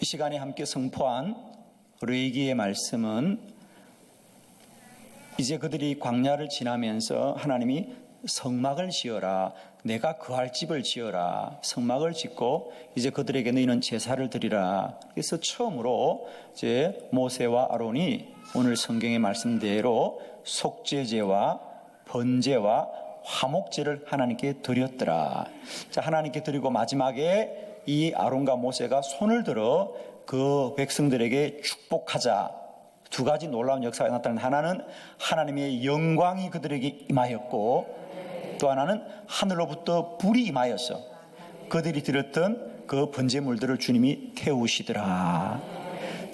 이 시간에 함께 선포한 레위기의 말씀은 이제 그들이 광야를 지나면서 하나님이 성막을 지어라, 내가 거할 집을 지어라, 성막을 짓고 이제 그들에게 너희는 제사를 드리라. 그래서 처음으로 이제 모세와 아론이 오늘 성경의 말씀대로 속죄제와 번제와 화목제를 하나님께 드렸더라. 자, 하나님께 드리고 마지막에 이 아론과 모세가 손을 들어 그 백성들에게 축복하자. 두 가지 놀라운 역사가 나타난, 하나는 하나님의 영광이 그들에게 임하였고 또 하나는 하늘로부터 불이 임하여서 그들이 드렸던 그 번제물들을 주님이 태우시더라.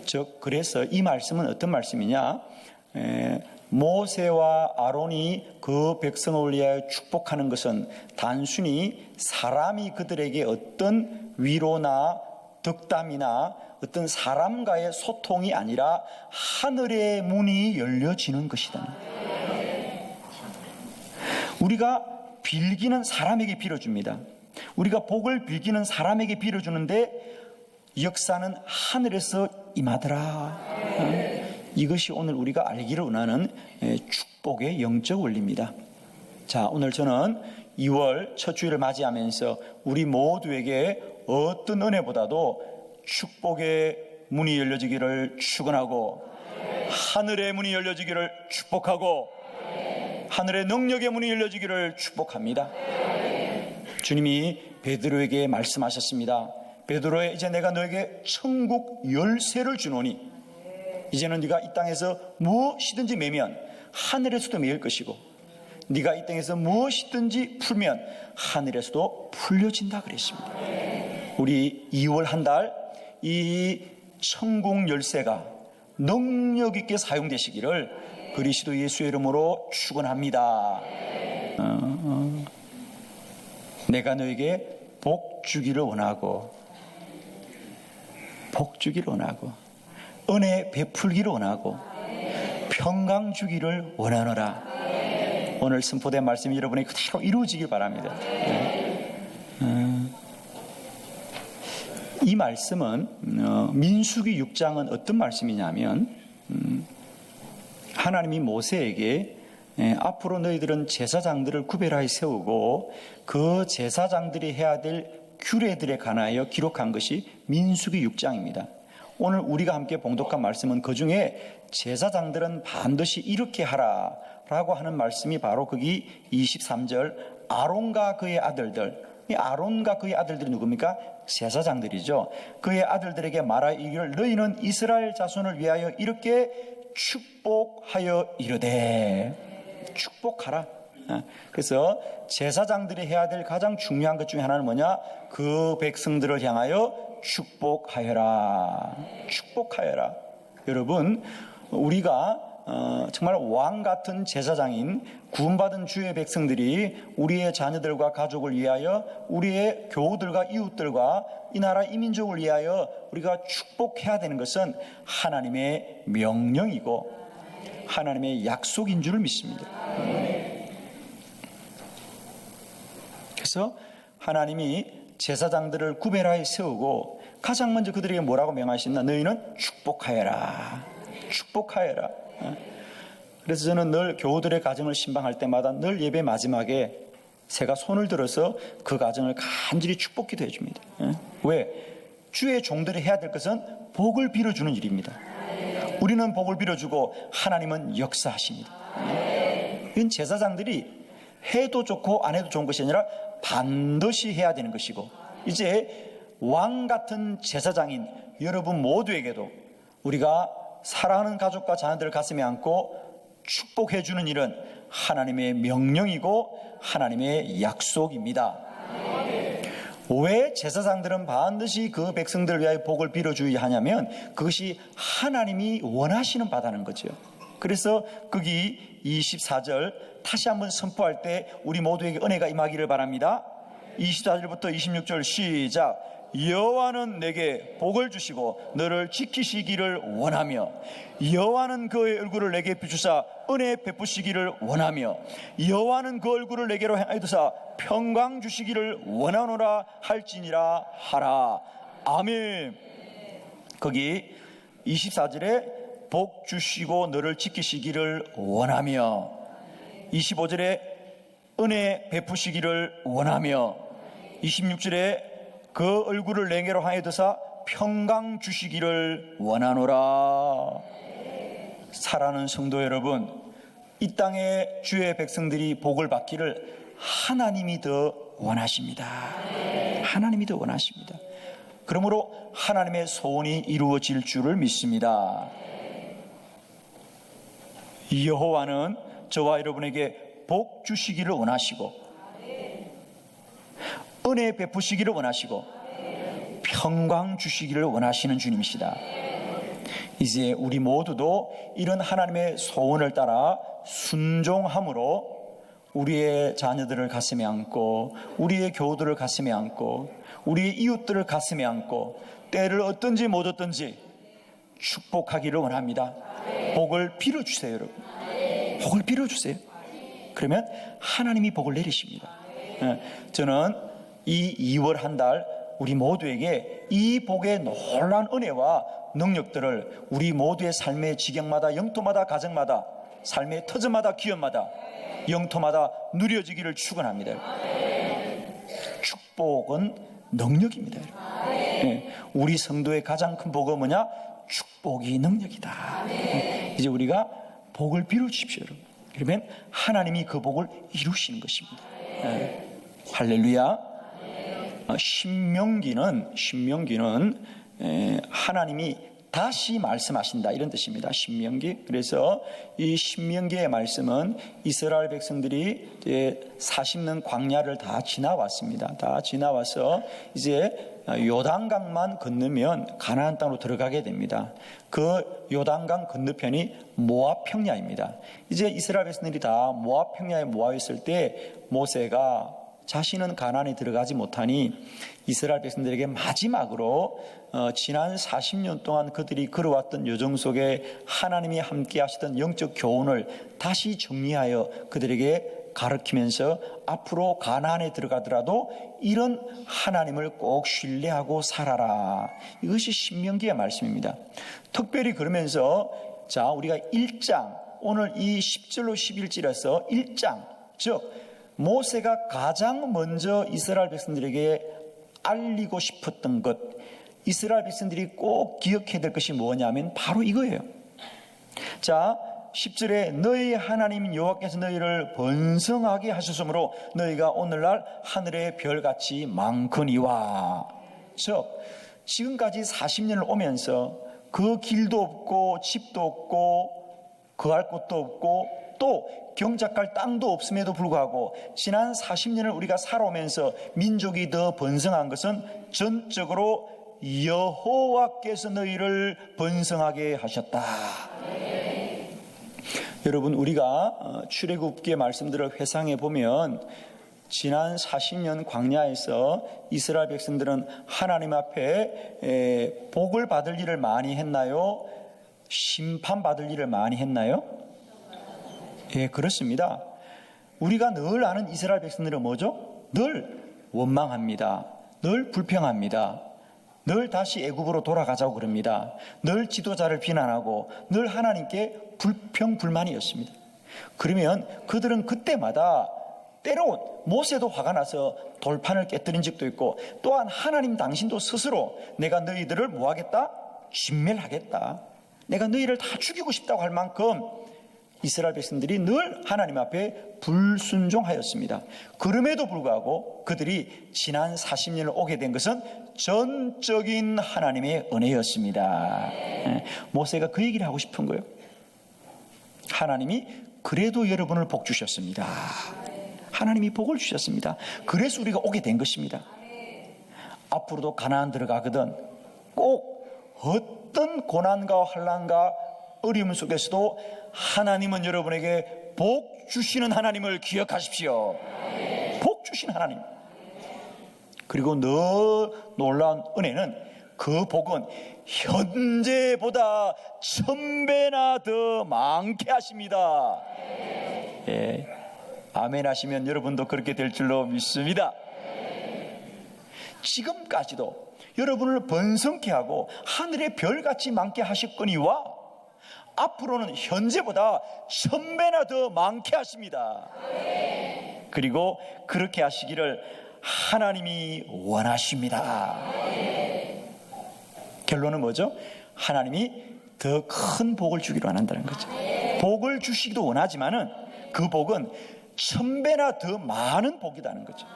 즉 그래서 이 말씀은 어떤 말씀이냐, 모세와 아론이 그 백성을 위하여 축복하는 것은 단순히 사람이 그들에게 어떤 위로나 덕담이나 어떤 사람과의 소통이 아니라 하늘의 문이 열려지는 것이다. 우리가 빌기는 사람에게 빌어줍니다. 우리가 복을 빌기는 사람에게 빌어주는데 역사는 하늘에서 임하더라. 이것이 오늘 우리가 알기를 원하는 축복의 영적 원리입니다. 자, 오늘 저는 2월 첫 주일을 맞이하면서 우리 모두에게 어떤 은혜보다도 축복의 문이 열려지기를 축원하고 하늘의 문이 열려지기를 축복하고 하늘의 능력의 문이 열려지기를 축복합니다. 주님이 베드로에게 말씀하셨습니다. 베드로야, 이제 내가 너에게 천국 열쇠를 주노니 이제는 네가 이 땅에서 무엇이든지 매면 하늘에서도 매일 것이고 네가 이 땅에서 무엇이든지 풀면 하늘에서도 풀려진다 그랬습니다. 우리 2월 한 달 이 천국 열쇠가 능력 있게 사용되시기를 그리스도 예수의 이름으로 축원합니다. 내가 너에게 복 주기를 원하고 복 주기를 원하고 은혜 베풀기를 원하고 평강 주기를 원하노라. 오늘 선포된 말씀이 여러분이 그대로 이루어지길 바랍니다. 이 말씀은 민수기 6장은 어떤 말씀이냐면 하나님이 모세에게 앞으로 너희들은 제사장들을 구별하여 세우고 그 제사장들이 해야 될 규례들에 관하여 기록한 것이 민수기 6장입니다. 오늘 우리가 함께 봉독한 말씀은 그 중에 제사장들은 반드시 이렇게 하라 라고 하는 말씀이 바로 거기 23절 아론과 그의 아들들, 이 아론과 그의 아들들이 누굽니까? 제사장들이죠. 그의 아들들에게 말하여 이르기를 너희는 이스라엘 자손을 위하여 이렇게 축복하여 이르되 축복하라. 그래서 제사장들이 해야 될 가장 중요한 것 중에 하나는 뭐냐? 그 백성들을 향하여 축복하여라. 축복하여라. 여러분, 우리가 정말 왕 같은 제사장인 구원받은 주의 백성들이 우리의 자녀들과 가족을 위하여 우리의 교우들과 이웃들과 이 나라 이민족을 위하여 우리가 축복해야 되는 것은 하나님의 명령이고 하나님의 약속인 줄을 믿습니다. 그래서 하나님이 제사장들을 구별하여 세우고 가장 먼저 그들에게 뭐라고 명하셨나? 너희는 축복하여라. 축복하여라. 그래서 저는 늘 교우들의 가정을 신방할 때마다 늘 예배 마지막에 제가 손을 들어서 그 가정을 간절히 축복기도 해줍니다. 왜? 주의 종들이 해야 될 것은 복을 빌어주는 일입니다. 우리는 복을 빌어주고 하나님은 역사하십니다. 이건 제사장들이 해도 좋고 안 해도 좋은 것이 아니라 반드시 해야 되는 것이고, 이제 왕 같은 제사장인 여러분 모두에게도 우리가 사랑하는 가족과 자녀들을 가슴에 안고 축복해주는 일은 하나님의 명령이고 하나님의 약속입니다. 왜 제사장들은 반드시 그 백성들을 위하여 복을 빌어주어야 하냐면 그것이 하나님이 원하시는 바다는 거죠. 그래서 거기 24절 다시 한번 선포할 때 우리 모두에게 은혜가 임하기를 바랍니다. 24절부터 26절 시작. 여호와는 내게 복을 주시고 너를 지키시기를 원하며 여호와는 그의 얼굴을 내게 비추사 은혜 베푸시기를 원하며 여호와는 그 얼굴을 내게로 향하여 두사 평강 주시기를 원하노라 할지니라 하라. 아멘. 거기 24절에 복 주시고 너를 지키시기를 원하며, 25절에 은혜 베푸시기를 원하며, 26절에 그 얼굴을 내게로 하여 드사 평강 주시기를 원하노라. 사랑하는 성도 여러분, 이 땅에 주의 백성들이 복을 받기를 하나님이 더 원하십니다. 하나님이 더 원하십니다. 그러므로 하나님의 소원이 이루어질 줄을 믿습니다. 여호와는 저와 여러분에게 복 주시기를 원하시고, 은혜 베푸시기를 원하시고, 평강 주시기를 원하시는 주님이시다. 이제 우리 모두도 이런 하나님의 소원을 따라 순종함으로 우리의 자녀들을 가슴에 안고, 우리의 교우들을 가슴에 안고, 우리의 이웃들을 가슴에 안고, 때를 얻든지 못 얻든지 축복하기를 원합니다. 복을 빌어주세요, 여러분. 복을 빌어주세요. 그러면 하나님이 복을 내리십니다. 저는 이 2월 한 달 우리 모두에게 이 복의 놀라운 은혜와 능력들을 우리 모두의 삶의 지경마다, 영토마다, 가정마다, 삶의 터전마다, 기업마다, 영토마다 누려지기를 축원합니다. 축복은 능력입니다. 우리 성도의 가장 큰 복은 뭐냐? 축복이 능력이다. 이제 우리가 복을 빌어주십시오, 여러분. 그러면 하나님이 그 복을 이루시는 것입니다. 할렐루야. 신명기는 하나님이 다시 말씀하신다, 이런 뜻입니다. 신명기. 그래서 이 신명기의 말씀은 이스라엘 백성들이 이제 40년 광야를 다 지나왔습니다. 다 지나와서 이제 요단강만 건너면 가나안 땅으로 들어가게 됩니다. 그 요단강 건너편이 모압 평야입니다. 이제 이스라엘 백성들이 다 모압 평야에 모아있을 때 모세가 자신은 가나안에 들어가지 못하니 이스라엘 백성들에게 마지막으로 지난 40년 동안 그들이 걸어왔던 여정 속에 하나님이 함께 하시던 영적 교훈을 다시 정리하여 그들에게 가르치면서 앞으로 가나안에 들어가더라도 이런 하나님을 꼭 신뢰하고 살아라. 이것이 신명기의 말씀입니다. 특별히 그러면서 자, 우리가 1장, 오늘 이 10절로 11절에서 1장, 즉 모세가 가장 먼저 이스라엘 백성들에게 알리고 싶었던 것, 이스라엘 백성들이 꼭 기억해야 될 것이 뭐냐면 바로 이거예요. 자, 10절에 너희 하나님 여호와께서 너희를 번성하게 하셨으므로 너희가 오늘날 하늘의 별같이 많거니와. 즉 지금까지 40년을 오면서 그 길도 없고 집도 없고 거할 곳도 없고 또 경작할 땅도 없음에도 불구하고 지난 40년을 우리가 살아오면서 민족이 더 번성한 것은 전적으로 여호와께서 너희를 번성하게 하셨다. 여러분, 우리가 출애굽기의 말씀들을 회상해 보면 지난 40년 광야에서 이스라엘 백성들은 하나님 앞에 복을 받을 일을 많이 했나요? 심판받을 일을 많이 했나요? 예, 그렇습니다. 우리가 늘 아는 이스라엘 백성들은 뭐죠? 늘 원망합니다. 늘 불평합니다. 늘 다시 애굽으로 돌아가자고 그럽니다. 늘 지도자를 비난하고 늘 하나님께 불평 불만이었습니다. 그러면 그들은 그때마다 때론 모세도 화가 나서 돌판을 깨뜨린 적도 있고, 또한 하나님 당신도 스스로 내가 너희들을 뭐하겠다? 진멸하겠다. 내가 너희를 다 죽이고 싶다고 할 만큼 이스라엘 백성들이 늘 하나님 앞에 불순종하였습니다. 그럼에도 불구하고 그들이 지난 40년을 오게 된 것은 전적인 하나님의 은혜였습니다. 모세가 그 얘기를 하고 싶은 거예요. 하나님이 그래도 여러분을 복 주셨습니다. 하나님이 복을 주셨습니다. 그래서 우리가 오게 된 것입니다. 앞으로도 가나안 들어가거든 꼭 어떤 고난과 환난과 어려움 속에서도 하나님은 여러분에게 복 주시는 하나님을 기억하십시오. 복 주신 하나님. 그리고 더 놀라운 은혜는 그 복은 현재보다 1000배나 더 많게 하십니다. 예, 아멘 하시면 여러분도 그렇게 될 줄로 믿습니다. 지금까지도 여러분을 번성케 하고 하늘의 별같이 많게 하셨거니와 앞으로는 현재보다 1000배나 더 많게 하십니다. 그리고 그렇게 하시기를 하나님이 원하십니다. 결론은 뭐죠? 하나님이 더 큰 복을 주기를 원한다는 거죠. 복을 주시기도 원하지만은 그 복은 1000배나 더 많은 복이라는 거죠.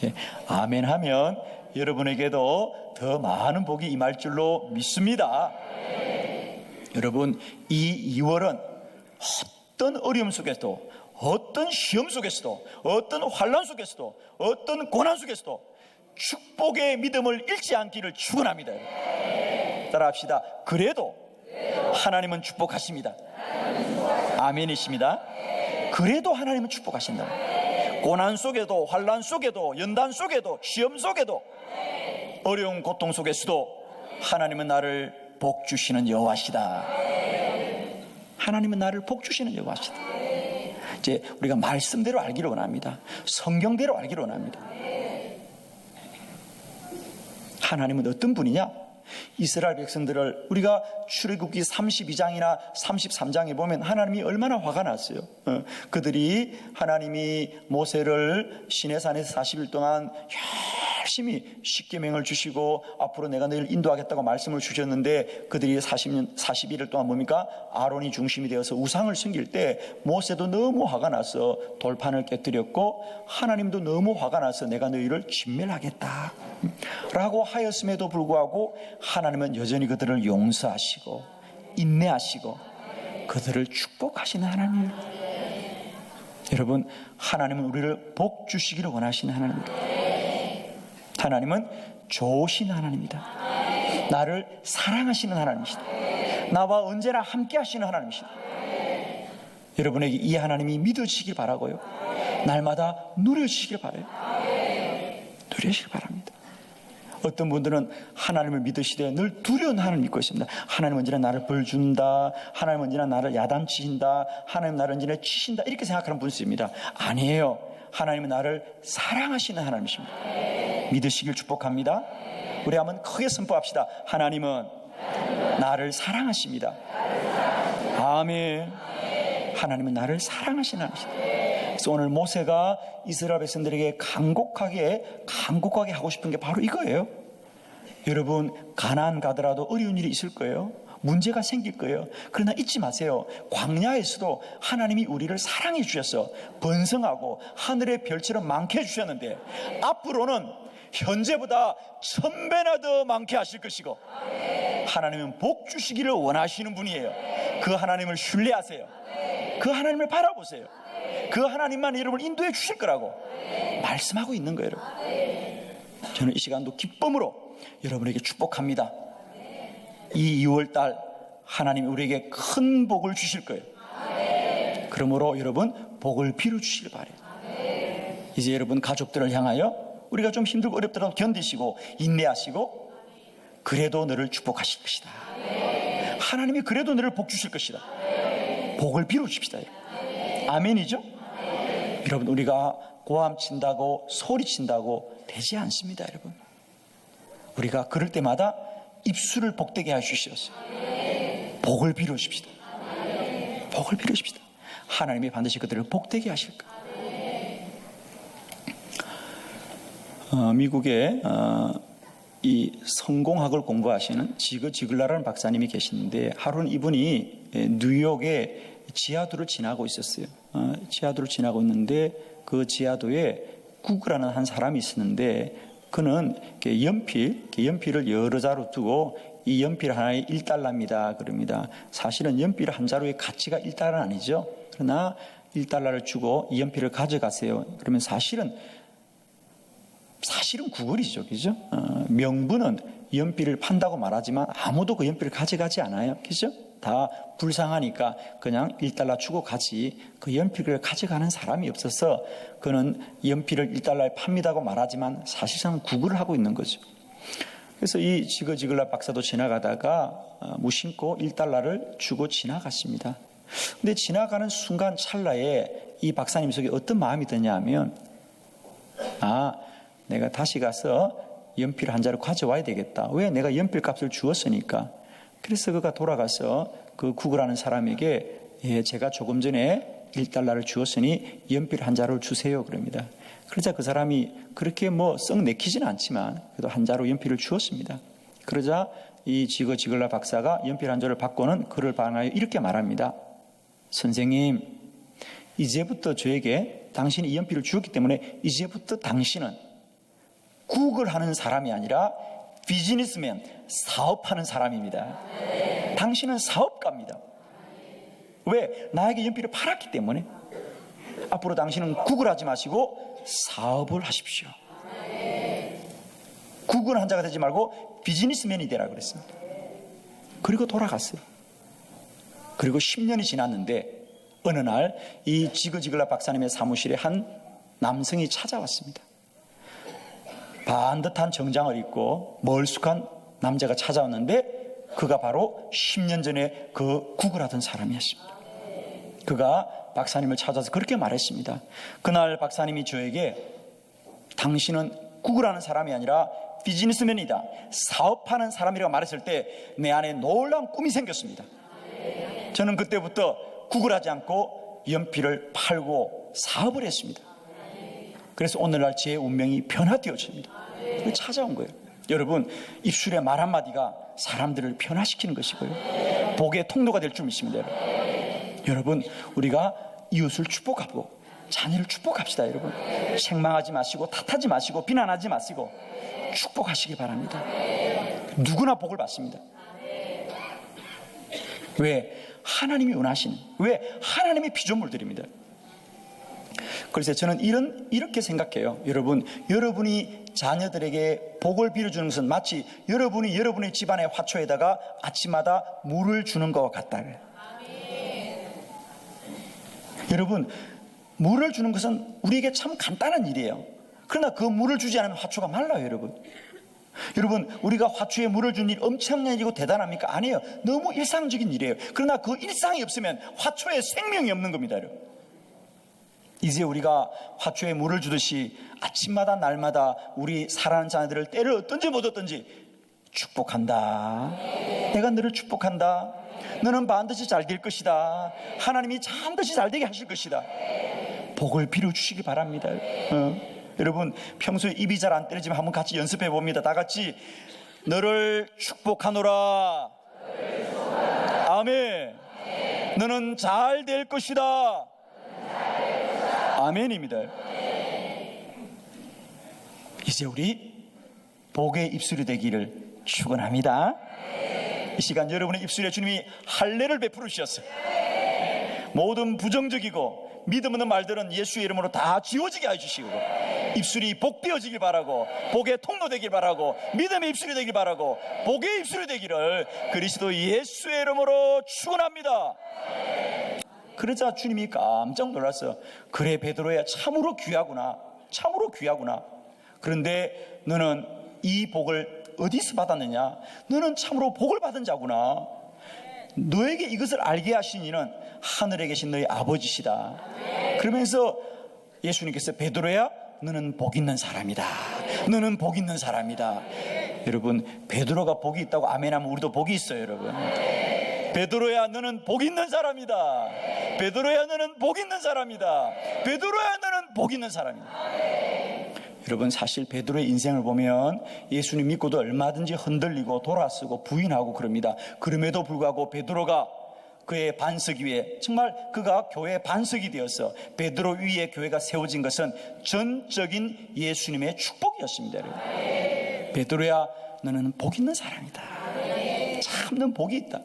예, 아멘 하면 여러분에게도 더 많은 복이 임할 줄로 믿습니다. 여러분, 이 2월은 어떤 어려움 속에서도, 어떤 시험 속에서도, 어떤 환난 속에서도, 어떤 고난 속에서도 축복의 믿음을 잃지 않기를 축원합니다. 따라합시다. 그래도 하나님은 축복하십니다. 아멘이십니다. 그래도 하나님은 축복하신다. 고난 속에도, 환난 속에도, 연단 속에도, 시험 속에도, 어려운 고통 속에서도 하나님은 나를 복 주시는 여호와시다. 하나님은 나를 복 주시는 여호와시다. 이제 우리가 말씀대로 알기를 원합니다. 성경대로 알기를 원합니다. 하나님은 어떤 분이냐? 이스라엘 백성들을 우리가 출애굽기 32장이나 33장에 보면 하나님이 얼마나 화가 났어요. 그들이 하나님이 모세를 시내산에서 40일 동안 열심히 십계명을 주시고 앞으로 내가 너희를 인도하겠다고 말씀을 주셨는데 그들이 40일을 동안 뭡니까? 아론이 중심이 되어서 우상을 섬길 때 모세도 너무 화가 나서 돌판을 깨뜨렸고 하나님도 너무 화가 나서 내가 너희를 진멸하겠다 라고 하였음에도 불구하고 하나님은 여전히 그들을 용서하시고 인내하시고 그들을 축복하시는 하나님이에요. 여러분, 하나님은 우리를 복 주시기를 원하시는 하나님입니다. 하나님은 좋으신 하나님입니다. 나를 사랑하시는 하나님이시다. 나와 언제나 함께 하시는 하나님이시다. 여러분에게 이 하나님이 믿어지길 바라고요. 날마다 누려지길 바라요. 누려지길 바랍니다. 어떤 분들은 하나님을 믿으시되 늘 두려운 하나님을 믿고 있습니다. 하나님 언제나 나를 벌 준다. 하나님 언제나 나를 야단치신다. 하나님 나를 언제나 치신다. 이렇게 생각하는 분이 있습니다. 아니에요. 하나님은 나를 사랑하시는 하나님이십니다. 믿으시길 축복합니다. 우리 한번 크게 선포합시다. 하나님은 나를 사랑하십니다. 아멘. 하나님은 나를 사랑하시는 하나님이십니다. 그래서 오늘 모세가 이스라엘 백성들에게 간곡하게 하고 싶은 게 바로 이거예요. 여러분, 가나안 가더라도 어려운 일이 있을 거예요. 문제가 생길 거예요. 그러나 잊지 마세요. 광야에서도 하나님이 우리를 사랑해 주셔서 번성하고 하늘의 별처럼 많게 해주셨는데 앞으로는 현재보다 1000배나 더 많게 하실 것이고 하나님은 복 주시기를 원하시는 분이에요. 그 하나님을 신뢰하세요. 그 하나님을 바라보세요. 그 하나님만 여러분을 인도해 주실 거라고 말씀하고 있는 거예요. 저는 이 시간도 기쁨으로 여러분에게 축복합니다. 이 2월달 하나님이 우리에게 큰 복을 주실 거예요. 그러므로 여러분 복을 빌어 주시길 바라요. 이제 여러분 가족들을 향하여 우리가 좀 힘들고 어렵더라도 견디시고 인내하시고 그래도 너를 축복하실 것이다. 하나님이 그래도 너를 복 주실 것이다. 복을 빌어 주십시다. 아멘이죠? 여러분, 우리가 고함친다고 소리친다고 되지 않습니다. 여러분, 우리가 그럴 때마다 입술을 복되게 하시옵소서. 복을 빌어 주십시다. 복을 빌어 주십시다. 하나님이 반드시 그들을 복되게 하실 거예요. 미국에 이 성공학을 공부하시는 지그 지글라라는 박사님이 계시는데 하루는 이분이 뉴욕의 지하도를 지나고 있었어요. 지하도를 지나고 있는데 그 지하도에 구그라는 한 사람이 있었는데 그는 연필을 여러 자루 두고 이 연필 하나에 $1입니다. 그럽니다. 사실은 연필 한 자루의 가치가 $1는 아니죠. 그러나 $1를 주고 이 연필을 가져가세요. 그러면 사실은 구글이죠. 그죠? 명분은 연필을 판다고 말하지만 아무도 그 연필을 가져가지 않아요. 그죠? 다 불쌍하니까 그냥 $1 주고 가지 그 연필을 가져가는 사람이 없어서 그는 연필을 $1에 팝니다고 말하지만 사실상 구글을 하고 있는 거죠. 그래서 이 지그지글라 박사도 지나가다가 무심코 $1를 주고 지나갔습니다. 근데 지나가는 순간 찰나에 이 박사님 속에 어떤 마음이 드냐 하면 내가 다시 가서 연필 한 자루 가져와야 되겠다. 왜? 내가 연필 값을 주었으니까. 그래서 그가 돌아가서 그 구걸하는 사람에게 제가 조금 전에 $1를 주었으니 연필 한 자루를 주세요. 그럽니다. 그러자 그 사람이 그렇게 썩 내키지는 않지만 그래도 한 자루 연필을 주었습니다. 그러자 이 지글라 박사가 연필 한 자루를 받고는 그를 반하여 이렇게 말합니다. 선생님, 이제부터 저에게 당신이 이 연필을 주었기 때문에 이제부터 당신은 구걸하는 사람이 아니라 비즈니스맨, 사업하는 사람입니다. 당신은 사업가입니다. 왜? 나에게 연필을 팔았기 때문에. 앞으로 당신은 구걸하지 마시고 사업을 하십시오. 구걸한 자가 되지 말고 비즈니스맨이 되라 그랬습니다. 그리고 돌아갔어요. 그리고 10년이 지났는데 어느 날 이 지글라 박사님의 사무실에 한 남성이 찾아왔습니다. 반듯한 정장을 입고 멀쑥한 남자가 찾아왔는데 그가 바로 10년 전에 그 구걸하던 사람이었습니다. 그가 박사님을 찾아서 그렇게 말했습니다. 그날 박사님이 저에게 당신은 구걸하는 사람이 아니라 비즈니스맨이다, 사업하는 사람이라고 말했을 때 내 안에 놀라운 꿈이 생겼습니다. 저는 그때부터 구걸하지 않고 연필을 팔고 사업을 했습니다. 그래서 오늘날 제 운명이 변화되어집니다. 찾아온 거예요. 여러분, 입술의 말 한마디가 사람들을 변화시키는 것이고요, 복의 통로가 될 줄 믿습니다. 여러분, 우리가 이웃을 축복하고 자녀를 축복합시다. 여러분, 책망하지 마시고 탓하지 마시고 비난하지 마시고 축복하시기 바랍니다. 누구나 복을 받습니다. 왜? 하나님이 원하시는, 왜? 하나님의 피조물들입니다. 그래서 저는 이렇게 생각해요. 여러분이 자녀들에게 복을 빌어주는 것은 마치 여러분이 여러분의 집안의 화초에다가 아침마다 물을 주는 것과 같다. 여러분, 물을 주는 것은 우리에게 참 간단한 일이에요. 그러나 그 물을 주지 않으면 화초가 말라요. 여러분, 우리가 화초에 물을 준 일 엄청난 일이고 대단합니까? 아니에요. 너무 일상적인 일이에요. 그러나 그 일상이 없으면 화초에 생명이 없는 겁니다. 여러분, 이제 우리가 화초에 물을 주듯이 아침마다 날마다 우리 사랑하는 자녀들을 때를 얻든지 못 얻든지 축복한다. 내가 너를 축복한다. 너는 반드시 잘 될 것이다. 하나님이 반드시 잘 되게 하실 것이다. 복을 빌어주시기 바랍니다. 여러분, 평소에 입이 잘 안 떨어지면 한번 같이 연습해 봅니다. 다 같이. 너를 축복하노라. 아멘. 너는 잘 될 것이다. 아멘입니다. 이제 우리 복의 입술이 되기를 축원합니다. 이 시간 여러분의 입술에 주님이 할례를 베풀어 주셨어요. 모든 부정적이고 믿음 없는 말들은 예수의 이름으로 다 지워지게 해주시고, 입술이 복되어지길 바라고, 복의 통로 되길 바라고, 믿음의 입술이 되길 바라고, 복의 입술이 되기를 그리스도 예수의 이름으로 축원합니다. 그러자 주님이 깜짝 놀랐어. 그래, 베드로야, 참으로 귀하구나. 참으로 귀하구나. 그런데 너는 이 복을 어디서 받았느냐? 너는 참으로 복을 받은 자구나. 너에게 이것을 알게 하신 이는 하늘에 계신 너희 아버지시다. 그러면서 예수님께서 베드로야, 너는 복 있는 사람이다. 너는 복 있는 사람이다. 여러분, 베드로가 복이 있다고 아멘하면 우리도 복이 있어요. 여러분, 베드로야, 너는 복 있는 사람이다. 베드로야, 너는 복 있는 사람이다. 베드로야, 너는 복 있는 사람이다. 여러분, 사실 베드로의 인생을 보면 예수님 믿고도 얼마든지 흔들리고 돌아서고 부인하고 그럽니다. 그럼에도 불구하고 베드로가 그의 반석 위에, 정말 그가 교회의 반석이 되어서 베드로 위에 교회가 세워진 것은 전적인 예수님의 축복이었습니다. 여러분, 베드로야, 너는 복 있는 사람이다. 참 넌 복이 있다.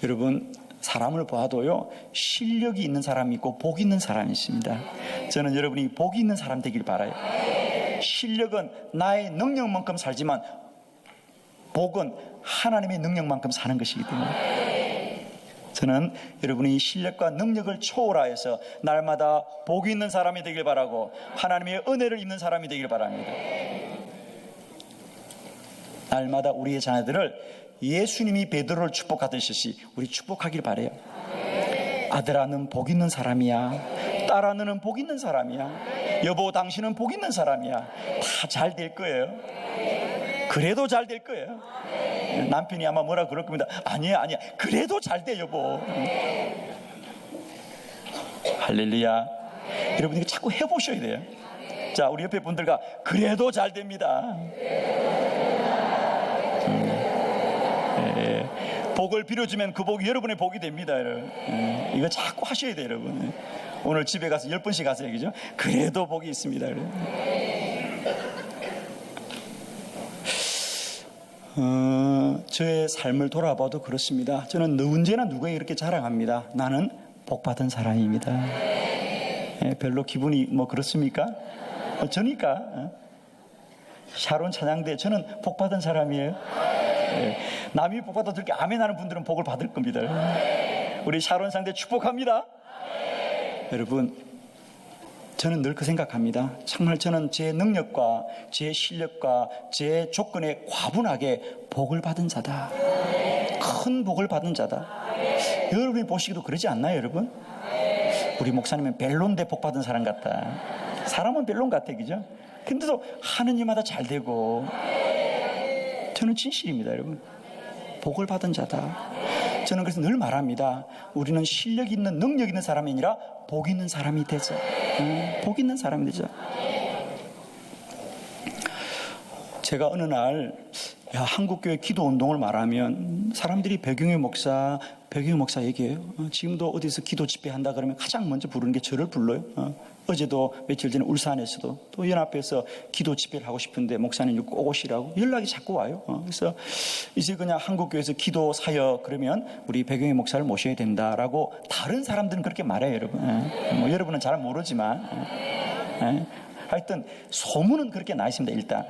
여러분, 사람을 봐도요, 실력이 있는 사람이 있고 복 있는 사람이 있습니다. 저는 여러분이 복 있는 사람 되길 바라요. 실력은 나의 능력만큼 살지만 복은 하나님의 능력만큼 사는 것이기 때문에 저는 여러분이 실력과 능력을 초월하여서 날마다 복 있는 사람이 되길 바라고, 하나님의 은혜를 입는 사람이 되길 바랍니다. 날마다 우리의 자녀들을 예수님이 베드로를 축복하듯이 우리 축복하길 바래요. 아들아, 너는 복 있는 사람이야. 딸아, 너는 복 있는 사람이야. 여보, 당신은 복 있는 사람이야. 다 잘 될 거예요. 그래도 잘 될 거예요. 남편이 아마 뭐라 그럴 겁니다. 아니야, 그래도 잘 돼, 여보. 할렐루야. 여러분, 이거 자꾸 해보셔야 돼요. 자, 우리 옆에 분들과 그래도 잘 됩니다. 복을 빌어주면 그 복이 여러분의 복이 됩니다, 여러분. 이거 자꾸 하셔야 돼요, 여러분. 오늘 집에 가서 10번씩 하세요, 그죠? 그래도 복이 있습니다, 여러분. 저의 삶을 돌아봐도 그렇습니다. 저는 언제나 누구에게 이렇게 자랑합니다. 나는 복받은 사람입니다. 별로 기분이 뭐 그렇습니까? 저니까 샤론 찬양대 저는 복받은 사람이에요. 남이 복받아도 이렇게 아멘하는 분들은 복을 받을 겁니다. 우리 샤론 상대 축복합니다. 여러분, 저는 늘 그 생각합니다. 정말 저는 제 능력과 제 실력과 제 조건에 과분하게 복을 받은 자다. 큰 복을 받은 자다. 여러분이 보시기도 그러지 않나요, 여러분? 우리 목사님은 벨론데 복 받은 사람 같다. 사람은 벨론 같아, 그죠? 근데도 하는 일마다 잘 되고. 저는 진실입니다, 여러분. 복을 받은 자다. 저는 그래서 늘 말합니다. 우리는 실력 있는, 능력 있는 사람이 아니라 복 있는 사람이 되자. 복 있는 사람이 되자. 제가 어느 날 한국교회 기도운동을 말하면 사람들이 배경의 목사 얘기해요. 지금도 어디서 기도 집회한다 그러면 가장 먼저 부르는 게 저를 불러요. 어제도 며칠 전에 울산에서도 또 연합회에서 기도 집회를 하고 싶은데 목사님 꼭 오시라고 연락이 자꾸 와요. 그래서 이제 그냥 한국교회에서 기도 사역 그러면 우리 배경의 목사를 모셔야 된다라고 다른 사람들은 그렇게 말해요, 여러분. 뭐 여러분은 잘 모르지만 하여튼 소문은 그렇게 나 있습니다, 일단.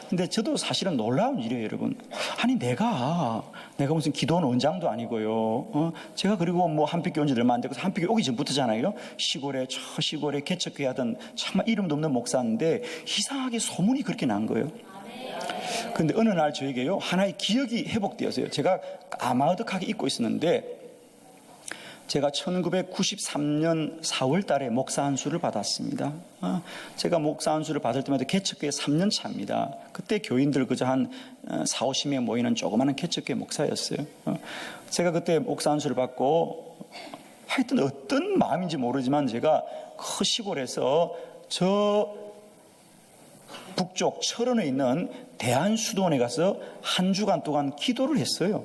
근데 저도 사실은 놀라운 일이에요, 여러분. 아니 내가 무슨 기도원 원장도 아니고요. 제가 그리고 뭐 한빛교회 온 지 얼마 안 되고 한빛교회 오기 전부터잖아요. 시골에 개척교회 하던 정말 이름도 없는 목사인데 이상하게 소문이 그렇게 난 거예요. 근데 어느 날 저에게요 하나의 기억이 회복되었어요. 제가 아마득하게 잊고 있었는데 제가 1993년 4월 달에 목사 안수를 받았습니다. 제가 목사 안수를 받을 때마다 개척교회 3년 차입니다. 그때 교인들 그저 한 4, 50명 모이는 조그마한 개척교회 목사였어요. 제가 그때 목사 안수를 받고 하여튼 어떤 마음인지 모르지만 제가 그 시골에서 저 북쪽 철원에 있는 대한수도원에 가서 한 주간 동안 기도를 했어요.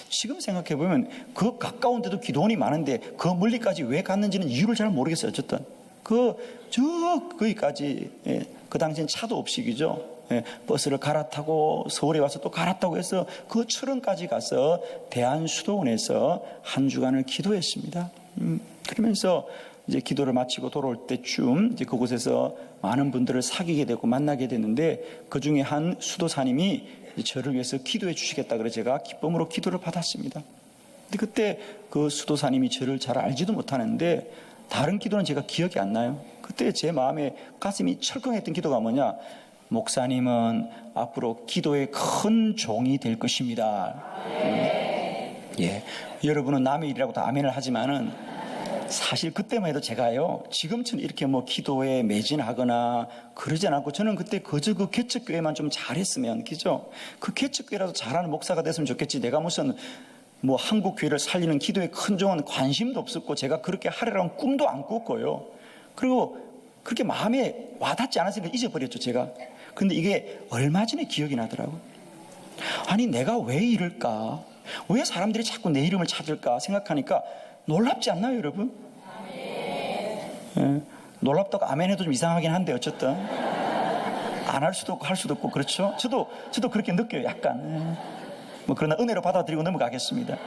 지금 생각해보면 그 가까운 데도 기도원이 많은데 그 멀리까지 왜 갔는지는 이유를 잘 모르겠어요. 어쨌든 거기까지 그 당시엔 차도 없이 그죠? 버스를 갈아타고 서울에 와서 또 갈아타고 해서 그 철원까지 가서 대한수도원에서 한 주간을 기도했습니다. 그러면서 이제 기도를 마치고 돌아올 때쯤 이제 그곳에서 많은 분들을 사귀게 되고 만나게 됐는데 그 중에 한 수도사님이 저를 위해서 기도해 주시겠다 그래 제가 기쁨으로 기도를 받았습니다. 근데 그때 그 수도사님이 저를 잘 알지도 못하는데 다른 기도는 제가 기억이 안 나요. 그때 제 마음에 가슴이 철컹했던 기도가 뭐냐? 목사님은 앞으로 기도의 큰 종이 될 것입니다. 여러분은 남의 일이라고 다 아멘을 하지만은 사실 그때만 해도 제가요 지금처럼 이렇게 뭐 기도에 매진하거나 그러지 않고 저는 그때 그저 그 개척교회만 좀 잘했으면 그죠? 그 개척교회라도 잘하는 목사가 됐으면 좋겠지. 내가 무슨 뭐 한국교회를 살리는 기도의 큰 종은 관심도 없었고 제가 그렇게 하려는 꿈도 안 꿨고요. 그리고 그렇게 마음에 와닿지 않았으니까 잊어버렸죠, 제가. 근데 이게 얼마 전에 기억이 나더라고요. 아니 내가 왜 이럴까? 왜 사람들이 자꾸 내 이름을 찾을까 생각하니까 놀랍지 않나요, 여러분? 놀랍다고 아멘 해도 좀 이상하긴 한데 어쨌든 안 할 수도 없고 할 수도 없고 그렇죠? 저도 그렇게 느껴요, 약간. 뭐 그러나 은혜로 받아들이고 넘어가겠습니다.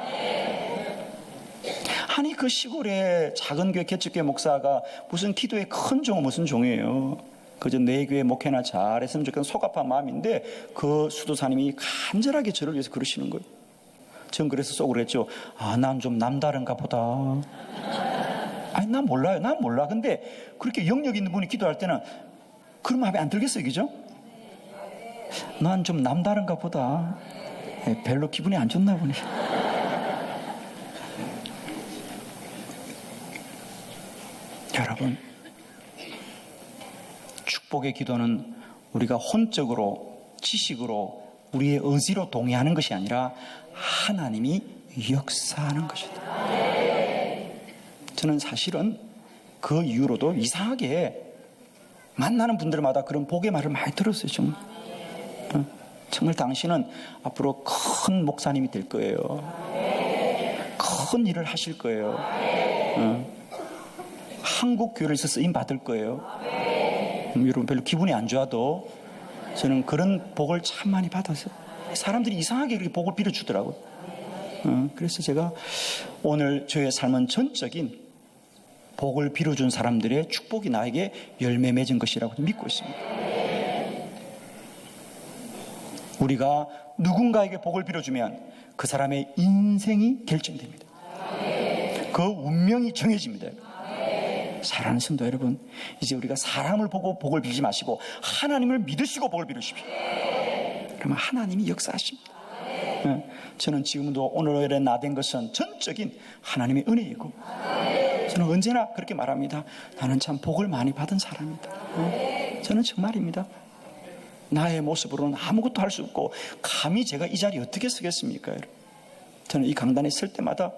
아니 그 시골에 작은 교회 개척교회 목사가 무슨 기도의 큰 종은 무슨 종이에요. 그저 내 교회 목회나 잘했으면 좋겠는 속압한 마음인데 그 수도사님이 간절하게 저를 위해서 그러시는 거예요. 전 그래서 속으로 했죠. 난 좀 남다른가 보다. 아니 난 몰라요. 난 몰라. 근데 그렇게 영역 있는 분이 기도할 때는 그런 마음이 안 들겠어요, 그죠? 난 좀 남다른가 보다. 별로 기분이 안 좋나 보네. 여러분, 축복의 기도는 우리가 혼적으로, 지식으로, 우리의 의지로 동의하는 것이 아니라 하나님이 역사하는 것이다. 저는 사실은 그 이후로도 이상하게 만나는 분들마다 그런 복의 말을 많이 들었어요. 정말 당신은 앞으로 큰 목사님이 될 거예요. 큰 일을 하실 거예요. 한국 교회에서 쓰임 받을 거예요. 여러분 별로 기분이 안 좋아도 저는 그런 복을 참 많이 받아서 사람들이 이상하게 이렇게 복을 빌어주더라고요. 그래서 제가 오늘 저의 삶은 전적인 복을 빌어준 사람들의 축복이 나에게 열매 맺은 것이라고 믿고 있습니다. 우리가 누군가에게 복을 빌어주면 그 사람의 인생이 결정됩니다. 그 운명이 정해집니다. 사랑하는 성도 여러분, 이제 우리가 사람을 보고 복을 빌지 마시고 하나님을 믿으시고 복을 빌으십시오. 그러면 하나님이 역사하십니다. 저는 지금도 오늘의 나 된 것은 전적인 하나님의 은혜이고, 저는 언제나 그렇게 말합니다. 나는 참 복을 많이 받은 사람이다. 저는 정말입니다. 나의 모습으로는 아무것도 할 수 없고 감히 제가 이 자리에 어떻게 서겠습니까? 저는 이 강단에 설 때마다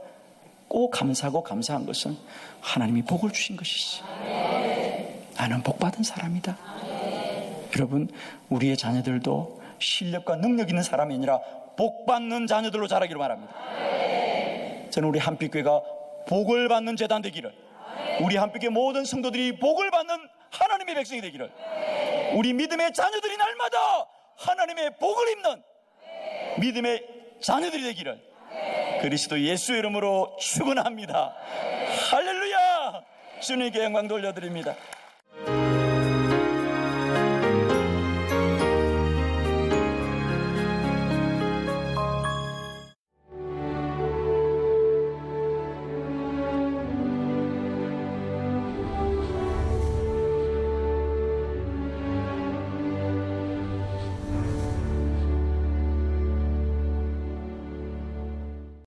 꼭 감사하고 감사한 것은 하나님이 복을 주신 것이지. 나는 복받은 사람이다. 여러분, 우리의 자녀들도 실력과 능력 있는 사람이 아니라 복받는 자녀들로 자라기를 바랍니다. 저는 우리 한빛교회가 복을 받는 재단 되기를, 우리 한빛교회 모든 성도들이 복을 받는 하나님의 백성이 되기를, 우리 믿음의 자녀들이 날마다 하나님의 복을 입는 믿음의 자녀들이 되기를 그리스도 예수의 이름으로 축원합니다. 할렐루야! 주님께 영광 돌려드립니다.